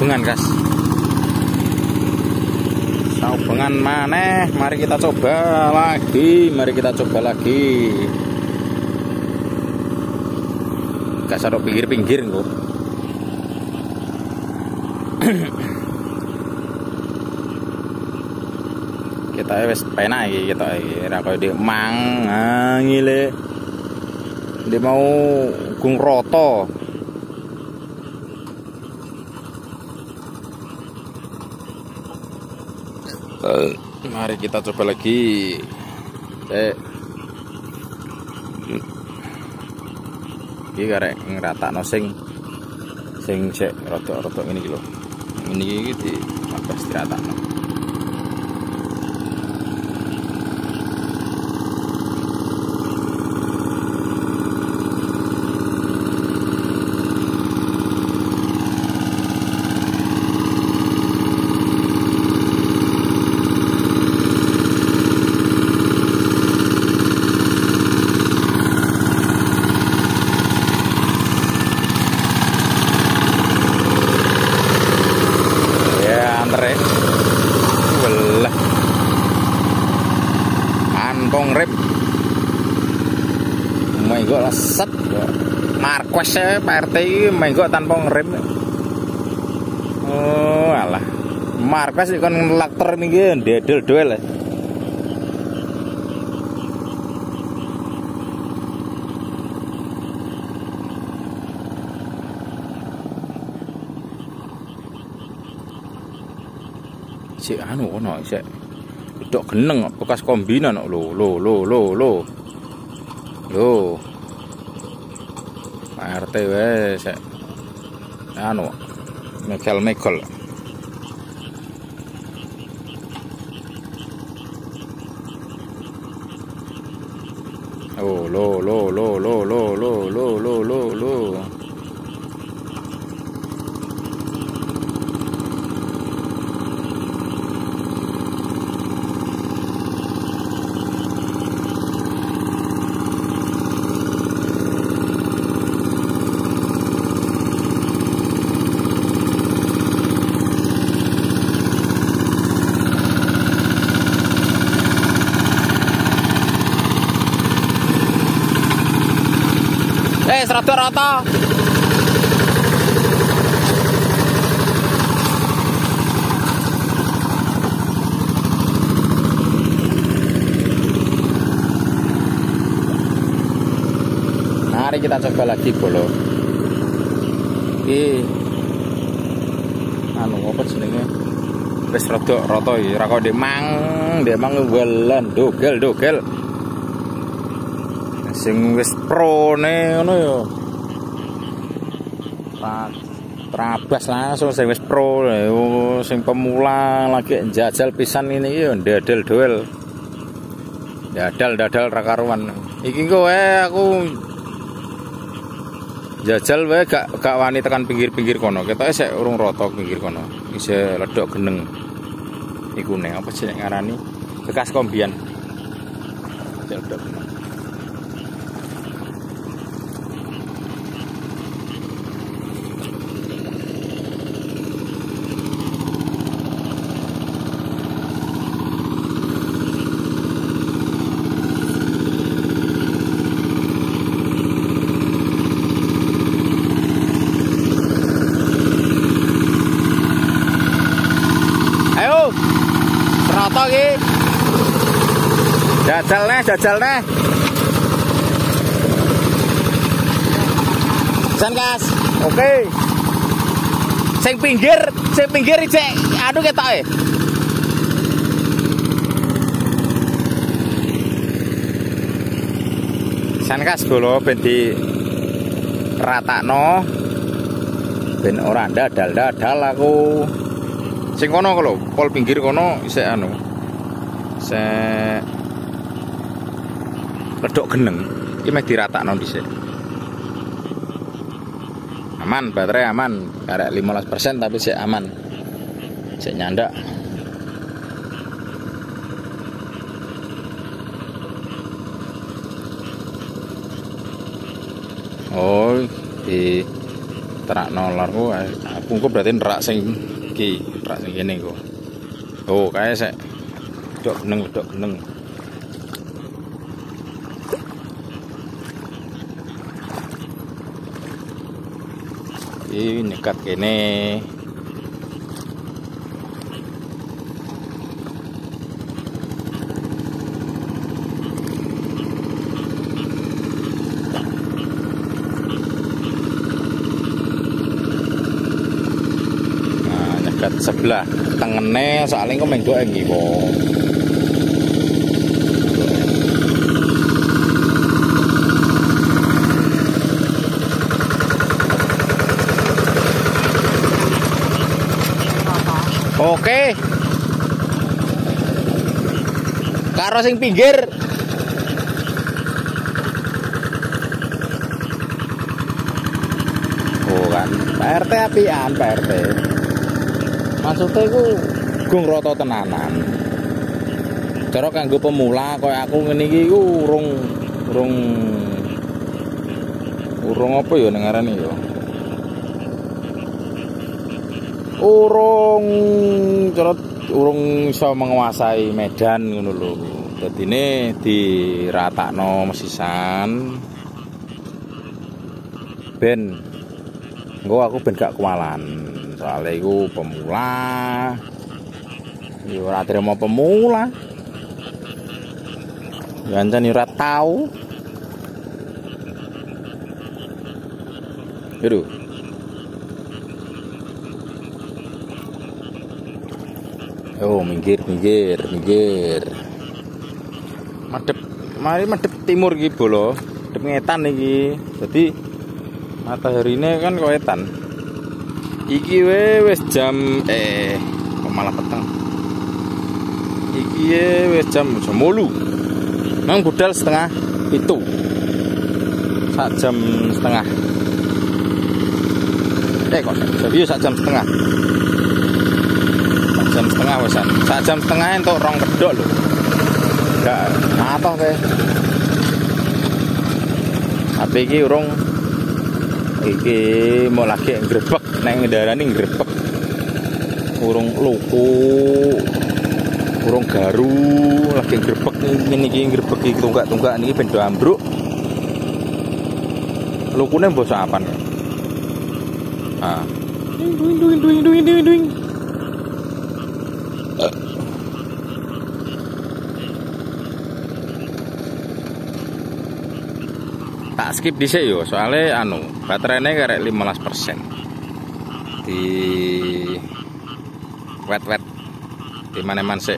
saubengan guys. Saubengan maneh, mari kita coba lagi. Gak sarok pinggir-pinggir kok. Kita wis penak iki kita iki ra koyo ndek mang ngile. Dia mau gung roto. Mari kita coba lagi. Iki karek ngratakno sing cek rotok-rotok ini lho. Ini iki apa istirahatno. Welah kantong rep menggo set Marquez Pak RT iki menggo tanpa ngerem. Oh alah Marquez kon ngelakter niki dedel-del. Si anu ono sik gedok geneng bekas kombinan lho. Pak RT wes sik anu mekel. Oh lo. Rata-rata mari kita coba lagi bolo. Iki anu apa jenenge wis rada iki ra kok ndek mang welan dogel sing wis pro-ne ngono ya. Trabas langsung sing wis pro, sing pemula lagi njajal pisan ini ya dadal ra karuan. Iki kowe aku jajal wae gak wani tekan pinggir-pinggir kono. Ketoke sik urung rata pinggir kono. Isih ledok geneng. Iku nek apa jeneng ngarani? Bekas kombian. Ledok geneng. Rata iki. Jajal neh. Jan Kas. Oke. Sing pinggir cek anu ketoke. Jan Kas bolo ben di ratakno ben ora dadal aku. Sing kono lho, pol pinggir kono isih anu. Sek ledok geneng. Iki meh diratakno dhisik. Aman, baterai aman. Karek 15% tapi sik aman. Sik nyandak. Oh, di diterakno lor ku aku berarti nerak sing iki, nerak sing kene ku. Oh, kae sik dok geneng. Ini nyekat kene. Nyekat sebelah tengene soalnya kok menggo iki kok. Oke. Karo sing pinggir. Oh kan, Pak RT apian, Pak RT. Maksudnya iku gung rata tenanan. Cara kanggo pemula kaya aku ngene iki iku urung apa ya ning ngarane ya. Urung iso menguasai medan ngono lho. Dadine diratakno mesisan ben engko aku ben gak kualan. Soale iku pemula. Ya ora trimo pemula. Ya ancen ora tau. Aduh. Oh, minggir. Madep timur iki bolo. Madep ngetan iki. Dadi mataharine kan wetan. Iki wis jam malah peteng. Iki wis jam 8. Nang budal setengah itu. Sak jam setengah. Kok jadi sak jam setengah. Jam setengah wesan. Sak jam setengah entuk 2 kedok lho. Enggak atoh kowe. HP iki urung iki mau lagi ngrebek nek ngendarani ngrebek. Urung luku. Urung garu lagi ngrebek ngene iki ngrebek iki tunggak-tunggak niki ben do ambruk. Lukune mbok sapan. Ah. Duing. Tak skip dhisik yo, soalnya baterainya karek 15%. Di wet di mana-mana sik.